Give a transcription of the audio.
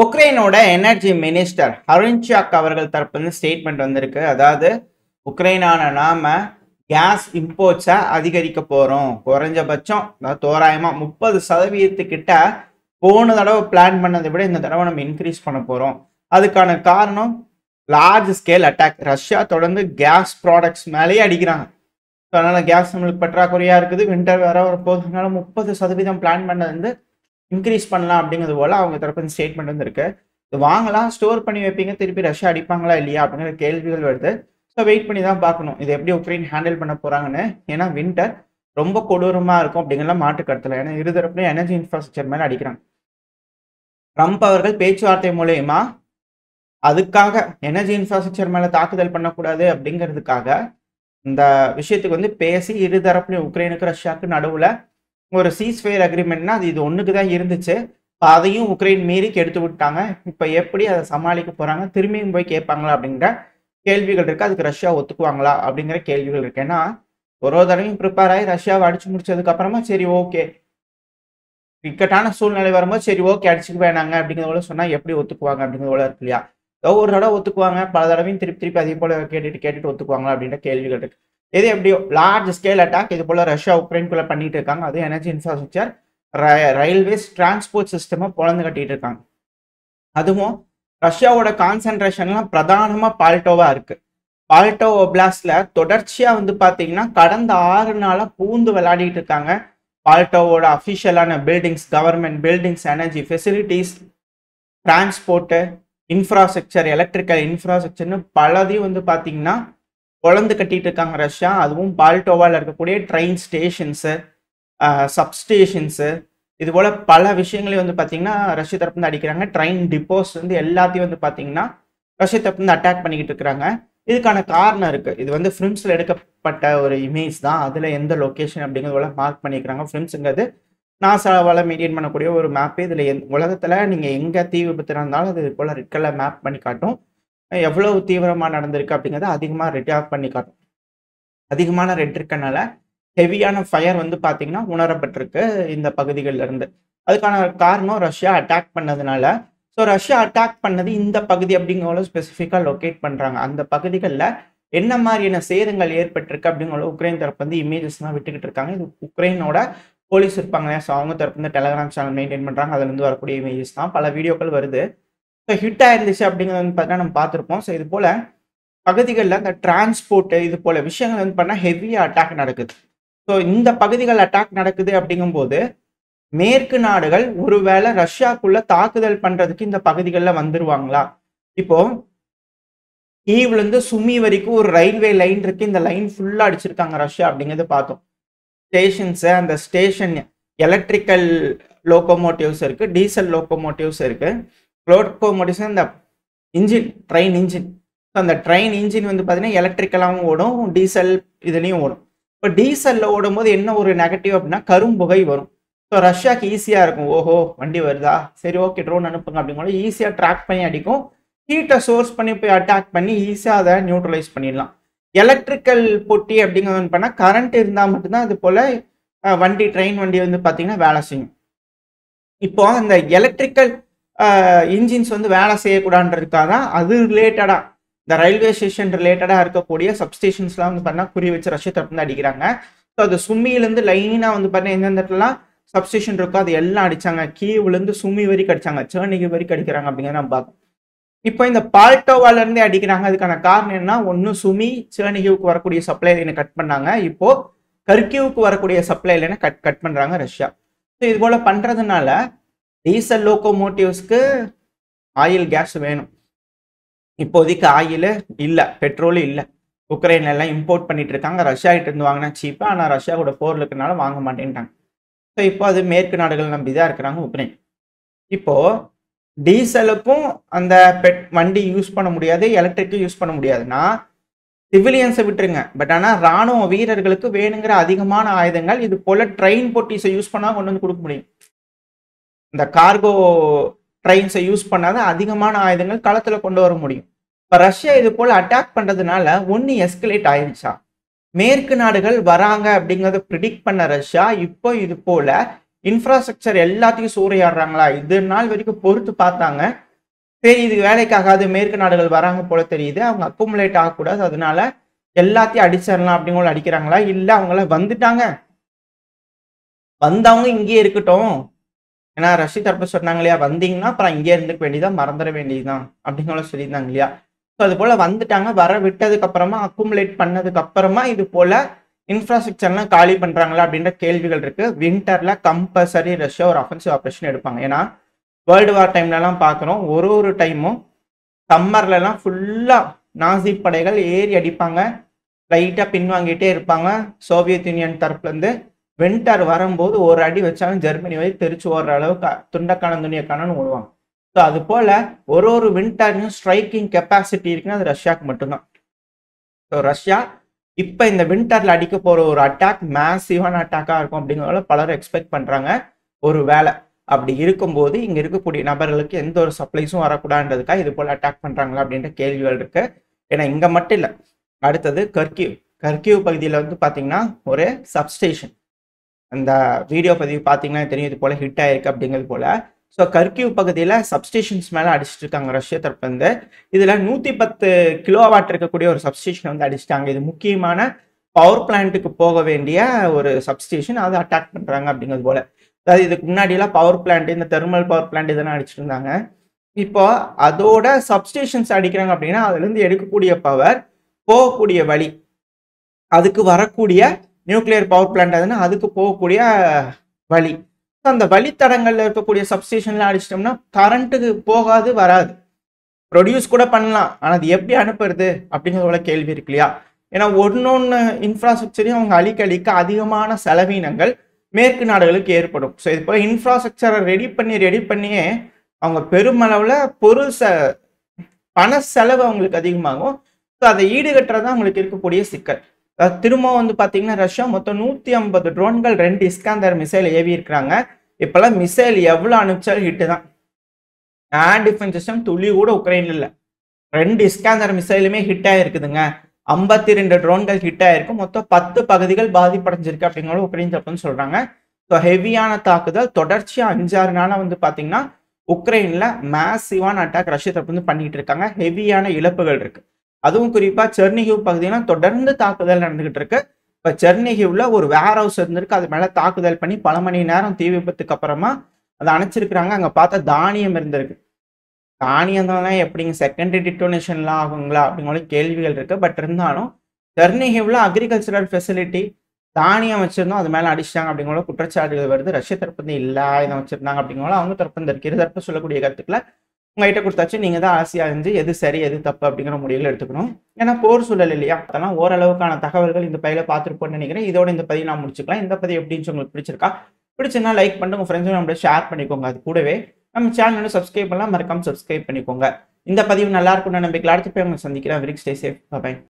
உக்ரைனோட energy minister ஹரின்சாக் அவர்கள் தரப்புல statement வந்திருக்கு. அதாவது உக்ரைனான நாம கேஸ் இம்போர்ட்ஸை அதிகரிக்க போறோம். குறைஞ்சபட்சம் தோராயமா 30% கிட்ட போன தடவை பிளான் பண்ணதை விட இந்த தடவை நம்ம இன்க்ரீஸ் பண்ண போறோம். அதுக்கான காரணம் லார்ஜ் ஸ்கேல் அட்டாக். ரஷ்யா தொடர்ந்து கேஸ் ப்ராடக்ட்ஸ் மேலேயே அடிக்கிறாங்க. அதனால கேஸ் நம்மளுக்கு பற்றாக்குறையா இருக்குது. வின்டர் வேற வரப்போகுதுனால 30% பிளான் பண்ணது வந்து இன்க்ரீஸ் பண்ணலாம் அப்படிங்கிறது போல அவங்க தரப்பு ஸ்டேட்மெண்ட் வந்து இருக்கு. இது வாங்கலாம், ஸ்டோர் பண்ணி வைப்பீங்க, திருப்பி ரஷ்யா அடிப்பாங்களா இல்லையா அப்படிங்கிற கேள்விகள் வருது. ஸோ வெயிட் பண்ணி தான் பார்க்கணும் இது எப்படி உக்ரைன் ஹேண்டில் பண்ண போறாங்கன்னு. ஏன்னா வின்டர் ரொம்ப கொடூரமா இருக்கும் அப்படிங்கிற மாற்று கருத்துல. ஏன்னா இருதரப்புலையும் எனர்ஜி இன்ஃப்ராஸ்ட்ரக்சர் மேல அடிக்கிறாங்க. ட்ரம்ப் அவர்கள் பேச்சுவார்த்தை மூலயமா அதுக்காக எனர்ஜி இன்ஃப்ராஸ்ட்ரக்சர் மேல தாக்குதல் பண்ணக்கூடாது அப்படிங்கிறதுக்காக இந்த விஷயத்துக்கு வந்து பேசி இருதரப்புலையும் உக்ரைனுக்கு ரஷ்யாவுக்கு நடுவுல ஒரு சீஸ்ஃபயர் அக்ரிமெண்ட்னா அது இது ஒண்ணுக்கு தான் இருந்துச்சு. அதையும் உக்ரைன் மீறி கெடுத்து விட்டாங்க. இப்ப எப்படி அதை சமாளிக்க போறாங்க, திரும்பியும் போய் கேட்பாங்களா அப்படிங்கிற கேள்விகள் இருக்கு. அதுக்கு ரஷ்யா ஒத்துக்குவாங்களா அப்படிங்கிற கேள்விகள் இருக்கு. ஏன்னா ஒரு தடவையும் ப்ரிப்பேர் ஆகி ரஷ்யாவை அடிச்சு முடிச்சதுக்கு அப்புறமா சரி ஓகே இக்கட்டான சூழ்நிலை வரும்போது சரி ஓகே அடிச்சுக்க வேணாங்க அப்படிங்கிறத சொன்னா எப்படி ஒத்துக்குவாங்க அப்படிங்கிறத இருக்கு இல்லையா. ஏதோ ஒரு தடவை ஒத்துக்குவாங்க, பல தடவையும் திருப்பி அதே போல கேட்டுட்டு ஒத்துக்குவாங்களா அப்படின்ற கேள்விகள் இருக்கு. இது எப்படியோ லார்ஜ் ஸ்கேல் அட்டாக் இது போல ரஷ்யா உக்ரைனுக்குள்ள பண்ணிட்டு இருக்காங்க. அது எனர்ஜி இன்ஃப்ராஸ்ட்ரக்சர், ரயில்வேஸ், டிரான்ஸ்போர்ட் சிஸ்டமா பொழந்து கட்டிட்டு இருக்காங்க. அதுவும் ரஷ்யாவோட கான்சென்ட்ரேஷன்லாம் பிரதானமா பால்டோவா இருக்கு. பால்டோ ஒப்லாஸ்ட்ல தொடர்ச்சியா வந்து பாத்தீங்கன்னா கடந்த 6 நாளா பூந்து விளையாடிட்டு இருக்காங்க. பால்டோவோட அஃபிஷியலான buildings, government buildings, energy facilities, transport infrastructure, electrical இன்ஃப்ராஸ்ட்ரக்சர்னு பலதையும் வந்து பாத்தீங்கன்னா பொழந்து கட்டிட்டு இருக்காங்க ரஷ்யா. அதுவும் பால்டோவால இருக்கக்கூடிய ட்ரெயின் ஸ்டேஷன்ஸு, சப்ஸ்டேஷன்ஸு, இது போல பல விஷயங்களையும் வந்து பார்த்தீங்கன்னா ரஷ்ய தரப்பு வந்து அடிக்கிறாங்க. ட்ரெயின் டிப்போஸ் வந்து எல்லாத்தையும் வந்து பார்த்தீங்கன்னா ரஷ்ய தரப்பு வந்து அட்டாக் பண்ணிக்கிட்டு இருக்கிறாங்க. இதுக்கான காரணம் இருக்கு. இது வந்து ஃபிலிம்ஸ்ல எடுக்கப்பட்ட ஒரு இமேஜ் தான். அதுல எந்த லொக்கேஷன் அப்படிங்கிறத மார்க் பண்ணிக்கிறாங்க. ஃபிலிம்ஸுங்கிறது நாசாவால மெயின்டைன் பண்ணக்கூடிய ஒரு மேப். இதுல உலகத்துல நீங்க எங்க தீ விபத்து நடந்தாலும் அது போல ரெட் கலர் மேப் பண்ணி காட்டும். எவ்வளவு தீவிரமா நடந்திருக்கு அப்படிங்கிறத அதிகமா ரெட் ஆஃப் பண்ணி காட்டும். அதிகமான ரெட் இருக்கனால ஹெவியான ஃபயர் வந்து பார்த்தீங்கன்னா உணரப்பட்டிருக்கு இந்த பகுதிகளில் இருந்து. அதுக்கான காரணம் ரஷ்யா அட்டாக் பண்ணதுனால. ஸோ ரஷ்யா அட்டாக் பண்ணது இந்த பகுதி அப்படிங்கிற ஸ்பெசிஃபிக்காக லொக்கேட் பண்ணுறாங்க. அந்த பகுதிகளில் என்ன மாதிரியான சேதங்கள் ஏற்பட்டிருக்கு அப்படிங்கிற உக்ரைன் தரப்பு வந்து இமேஜஸ்லாம் விட்டுக்கிட்டு இருக்காங்க. இது உக்ரைனோட போலீஸ் இருப்பாங்க, ஸோ அவங்க தரப்பு வந்து டெலகிராம் சேனல் மெயின்டைன் பண்ணுறாங்க. அதுலேருந்து வரக்கூடிய இமேஜஸ் தான் பல வீடியோக்கள் வருது. ஸோ ஹிட் ஆயிருந்துச்சு அப்படிங்கிறது வந்து பார்த்தீங்கன்னா நம்ம பார்த்துருப்போம். ஸோ இது போல பகுதிகளில் இந்த டிரான்ஸ்போர்ட் இது போல விஷயங்கள் வந்து பண்ணால் ஹெவியாக அட்டாக் நடக்குது. ஸோ இந்த பகுதிகள் அட்டாக் நடக்குது அப்படிங்கும்போது மேற்கு நாடுகள் ஒருவேளை ரஷ்யாக்குள்ள தாக்குதல் பண்றதுக்கு இந்த பகுதிகளில் வந்துருவாங்களா? இப்போ கீவ்ல இருந்து சுமி வரைக்கும் ஒரு ரயில்வே லைன் இருக்கு. இந்த லைன் ஃபுல்லா அடிச்சிருக்காங்க ரஷ்யா அப்படிங்கிறது பார்த்தோம். ஸ்டேஷன்ஸ், அந்த ஸ்டேஷன் எலக்ட்ரிக்கல் லோகோமோட்டிவ்ஸ் இருக்கு, டீசல் லோகோமோட்டிவ்ஸ் இருக்கு. லோகோமோட்டிவ்ஸ் இந்த இன்ஜின், ட்ரெயின் இன்ஜின். அந்த ட்ரெயின் இன்ஜின் வந்து பார்த்தீங்கன்னா எலக்ட்ரிக்கலாகவும் ஓடும், டீசல் இதுலேயும் ஓடும். இப்போ டீசலில் ஓடும்போது என்ன ஒரு நெகட்டிவ் அப்படின்னா கரும்புகை வரும். ஸோ ரஷ்யாவுக்கு ஈஸியாக இருக்கும். ஓஹோ வண்டி வருதா, சரி ஓகே ட்ரோன் அனுப்புங்க அப்படிங்கும்போது ஈஸியாக ட்ராக் பண்ணி அடிக்கும். ஹீட்டை சோர்ஸ் பண்ணி போய் அட்டாக் பண்ணி ஈஸியாக அதை நியூட்ரலைஸ் பண்ணிடலாம். எலக்ட்ரிக்கல் பொட்டி அப்படிங்கிறது பண்ணால் கரண்ட் இருந்தால் மட்டும்தான் அது போல் வண்டி, ட்ரெயின் வண்டி வந்து பார்த்தீங்கன்னா வேலை செய்யும். இப்போ அந்த எலக்ட்ரிக்கல் இன்ஜின்ஸ் வந்து வேலை செய்யக்கூடாதுன்றதுக்காக தான் அது ரிலேட்டடாக இந்த ரயில்வே ஸ்டேஷன் ரிலேட்டடாக இருக்கக்கூடிய சப்ஸ்டேஷன்ஸ்லாம் வந்து பார்த்தீங்கன்னா குறி வச்சு ரஷ்ய தரப்பு வந்து அடிக்கிறாங்க. ஸோ அது சுமியிலேருந்து லைனாக வந்து பார்த்தீங்கன்னா எந்தெந்த இடத்துலலாம் சப்ஸ்டேஷன் இருக்கோ அது எல்லாம் அடிச்சாங்க. கீவ்லேருந்து சுமி வரைக்கும் அடிச்சாங்க, சேர்னிகி வரைக்கும் அடிக்கிறாங்க அப்படிங்கிறத நம்ம பார்க்கணும். இப்போ இந்த பால்டோவாலேருந்தே அடிக்கிறாங்க. அதுக்கான காரணம் என்ன? ஒன்று சுமி சேர்னிகிவுக்கு வரக்கூடிய சப்ளை லைனை கட் பண்ணாங்க. இப்போ கர்கிவுக்கு வரக்கூடிய சப்ளை லைனை கட் பண்ணுறாங்க ரஷ்யா. ஸோ இது போல் பண்ணுறதுனால டீசல் லோகோமோட்டிவ்ஸ்க்கு ஆயில், கேஸ் வேணும். இப்போதைக்கு ஆயில் இல்லை, பெட்ரோல் இல்லை. உக்ரைன்ல எல்லாம் இம்போர்ட் பண்ணிட்டு இருக்காங்க. ரஷ்யா கிட்ட இருந்து வாங்கினா சீப்பா, ஆனால் ரஷ்யா கூட போர் இருக்கனால வாங்க மாட்டேன்ட்டாங்க. ஸோ இப்போ அது மேற்கு நாடுகள் நம்பி தான் இருக்கிறாங்க உக்ரைன். இப்போ டீசலுக்கும் அந்த வண்டி யூஸ் பண்ண முடியாது, எலக்ட்ரிக்கும் யூஸ் பண்ண முடியாதுன்னா சிவிலியன்ஸை விட்டுருங்க. பட் ஆனால் ராணுவ வீரர்களுக்கு வேணுங்கிற அதிகமான ஆயுதங்கள் இது போல ட்ரெயின் பொட்டிஸை யூஸ் பண்ணால் கொண்டு வந்து கொடுக்க முடியும். இந்த கார்கோ ட்ரெயின்ஸை யூஸ் பண்ணாத அதிகமான ஆயுதங்கள் களத்தில் கொண்டு வர முடியும். இப்போ ரஷ்யா இது போல் அட்டாக் பண்ணுறதுனால ஒன்று எஸ்கலேட் ஆயிடுச்சா? மேற்கு நாடுகள் வராங்க அப்படிங்கிறத ப்ரிடிக்ட் பண்ண ரஷ்யா இப்போ இது போல இன்ஃப்ராஸ்ட்ரக்சர் எல்லாத்தையும் சூறையாடுறாங்களா? இது நாள் வரைக்கும் பொறுத்து பார்த்தாங்க. சரி இது வேலைக்காகாது, மேற்கு நாடுகள் வராங்க போல தெரியுது, அவங்க அக்குமுலேட் ஆகக்கூடாது, அதனால எல்லாத்தையும் அடிச்சிடலாம் அப்படிங்கிற அடிக்கிறாங்களா? இல்ல அவங்கள வந்துட்டாங்க, வந்தவங்க இங்கேயே இருக்கட்டும். ஏன்னா ரஷ்ய தரப்பு சொன்னாங்க இல்லையா, வந்தீங்கன்னா அப்புறம் இங்கே இருந்துக்க வேண்டியதான், மறந்துட வேண்டியதுதான் அப்படிங்கிற சொல்லியிருந்தாங்க இல்லையா. ஸோ அது போல வந்துட்டாங்க, வர விட்டதுக்கு அப்புறமா அக்குமுலேட் பண்ணதுக்கு அப்புறமா இது போல இன்ஃப்ராஸ்ட்ரக்சர்லாம் காலி பண்றாங்களா அப்படின்ற கேள்விகள் இருக்கு. வின்டர்ல கம்பல்சரி ரஷ்யா ஒரு அஃபென்சிவ் ஆபரேஷன் எடுப்பாங்க. ஏன்னா வேர்ல்டு வார் டைம்லலாம் பார்க்குறோம், ஒரு டைமும் சம்மர்லலாம் ஃபுல்லா நாசி படைகள் ஏறி அடிப்பாங்க, லைட்டா பின்வாங்கிட்டே இருப்பாங்க. சோவியத் யூனியன் தரப்புல இருந்து வின்டர் வரும்போது ஒரு அடி வச்சாலும் ஜெர்மனி வரை தெரிச்சு ஓடுற அளவுக்கு துண்டக்கான துணியக்கானு ஓடுவாங்க. ஸோ அது போல ஒரு வின்டர்லையும் ஸ்ட்ரைக்கிங் கெப்பாசிட்டி இருக்குன்னா அது ரஷ்யாவுக்கு மட்டும்தான். ஸோ ரஷ்யா இப்போ இந்த வின்டர்ல அடிக்க போற ஒரு அட்டாக் மேசிவான அட்டாக்கா இருக்கும் அப்படிங்கிறத பலரும் எக்ஸ்பெக்ட் பண்றாங்க. ஒரு வேலை அப்படி இருக்கும்போது இங்க இருக்கக்கூடிய நபர்களுக்கு எந்த ஒரு சப்ளைஸும் வரக்கூடாதுன்றதுக்காக இது போல அட்டாக் பண்றாங்களா அப்படின்ற கேள்விகள் இருக்கு. ஏன்னா இங்க மட்டும் இல்லை, அடுத்தது கர்கிவ். கர்கிவ் பகுதியில் வந்து பாத்தீங்கன்னா ஒரு சப்ஸ்டேஷன், அந்த வீடியோ பதிவு பார்த்தீங்கன்னா தெரியும், இது போல ஹிட் ஆயிருக்கு அப்படிங்கிறது போல. ஸோ கர்கிவ் பகுதியில் சப்ஸ்டேஷன்ஸ் மேலே அடிச்சுட்டு இருக்காங்க ரஷ்ய தரப்பு வந்து. இதில் 110 கிலோவாட் இருக்கக்கூடிய ஒரு சப்ஸ்டேஷன் வந்து அடிச்சிட்டாங்க. இது முக்கியமான பவர் பிளான்ட்டுக்கு போக வேண்டிய ஒரு சப்ஸ்டேஷன், அதை அட்டாக் பண்ணுறாங்க அப்படிங்கிறது போல. அதாவது இதுக்கு முன்னாடியெல்லாம் பவர் பிளான்ட், இந்த தெர்மல் பவர் பிளான்ட் இதெல்லாம் அடிச்சுட்டு இருந்தாங்க. இப்போ அதோட சப்ஸ்டேஷன்ஸ் அடிக்கிறாங்க அப்படின்னா அதுலேருந்து எடுக்கக்கூடிய பவர் போகக்கூடிய வழி, அதுக்கு வரக்கூடிய நியூக்ளியர் பவர் பிளான்ட் அதுன்னா அதுக்கு போகக்கூடிய வழி, அந்த வழித்தடங்கள்ல இருக்கக்கூடிய சப்ஸ்டேஷன்ல அடிச்சிட்டோம்னா கரண்ட்டுக்கு போகாது, வராது, ப்ரொடியூஸ் கூட பண்ணலாம், ஆனால் அது எப்படி அனுப்புறது அப்படிங்கிறத கேள்வி இருக்கு இல்லையா. ஏன்னா ஒன்னொன்று இன்ஃப்ராஸ்ட்ரக்சரையும் அவங்க அழிக்க அதிகமான செலவினங்கள் மேற்கு நாடுகளுக்கு ஏற்படும். ஸோ இது போல இன்ஃப்ராஸ்ட்ரக்சரை ரெடி பண்ணியே அவங்க பெருமளவில் பொருள் பண செலவு அவங்களுக்கு அதிகமாகும். ஸோ அதை ஈடுகட்டுறது தான் அவங்களுக்கு இருக்கக்கூடிய சிக்கல். திரும்ப வந்து பார்த்தீங்கன்னா ரஷ்யா மொத்தம் 150 ட்ரோன்கள் 2 இஸ்காந்தர் மிசைல் ஏவி இருக்கிறாங்க. இப்பெல்லாம் மிசைல் எவ்வளோ அனுப்பிச்சாலும் ஹிட்டு தான். ஏர் டிஃபென்ஸ் சிஸ்டம் துளி கூட உக்ரைன்ல இல்லை. 2 இஸ்காந்தர் மிசைலுமே ஹிட் ஆயிருக்குதுங்க. 52 ட்ரோன்கள் ஹிட் ஆயிருக்கு. மொத்தம் 10 பகுதிகள் பாதிப்படைஞ்சிருக்கு அப்படிங்கிறத உக்ரைன் தரப்புன்னு சொல்றாங்க. ஸோ ஹெவியான தாக்குதல் தொடர்ச்சியா 5-6 நாளா வந்து பார்த்தீங்கன்னா உக்ரைன்ல மேசிவான அட்டாக் ரஷ்ய தரப்பு வந்து பண்ணிட்டு இருக்காங்க. ஹெவியான இழப்புகள் இருக்கு. அதுவும் குறிப்பா செர்னிஹிவ் பகுதியெல்லாம் தொடர்ந்து தாக்குதல் நடந்துகிட்டு இருக்கு. இப்ப செர்னிஹிவ்ல ஒரு வேர் ஹவுஸ் இருந்திருக்கு, அது மேல தாக்குதல் பண்ணி பல மணி நேரம் தீ விபத்துக்கு அப்புறமா அதை அணைச்சிருக்கிறாங்க. அங்க பார்த்தா தானியம் இருந்திருக்கு. தானியம் தான் எப்படிங்க செகண்டரி டிட்டோனேஷன்லாம் ஆகுங்களா அப்படிங்கிற கேள்விகள் இருக்கு. பட் இருந்தாலும் செர்னிஹிவ்ல அக்ரிகல்ச்சரல் ஃபெசிலிட்டி தானியம் வச்சிருந்தோம், அது மேல அடிச்சிட்டாங்க அப்படிங்கிற குற்றச்சாட்டுகள் வருது. ரஷ்ய தரப்பு இல்ல இதை வச்சிருந்தாங்க அப்படிங்கிற அவங்க தரப்பு இருக்கு. இரு தரப்பு சொல்லக்கூடிய கருத்துக்களை உங்ககிட்ட கொடுத்தாச்சு, நீங்க தான் ஆசையா இருந்து எது சரி எது தப்பு அப்படிங்கிற முடிவுல எடுத்துக்கணும். ஏன்னா போர் சூழல் இல்லையா, அதெல்லாம் ஓரளவுக்கான தகவல்கள் இந்த பையில பார்த்துருப்போம்னு நினைக்கிறேன். இதோட இந்த பதிவு நான் முடிச்சுக்கலாம். இந்த பதிவு எப்படின்னு உங்களுக்கு பிடிச்சிருக்கா, பிடிச்சிருந்தா லைக் பண்ணிட்டு உங்க ஃப்ரெண்ட்ஸும் நம்மள ஷேர் பண்ணிக்கோங்க. அது கூடவே நம்ம சேனல் சப்ஸ்கிரைப் பண்ணலாம், மறக்காம சப்ஸ்கிரைப் பண்ணிக்கோங்க. இந்த பதிவு நல்லா இருக்கும்னு நம்பிக்கை. அடுத்த போய் உங்களை சந்திக்கிறேன். Very stay safe. பை.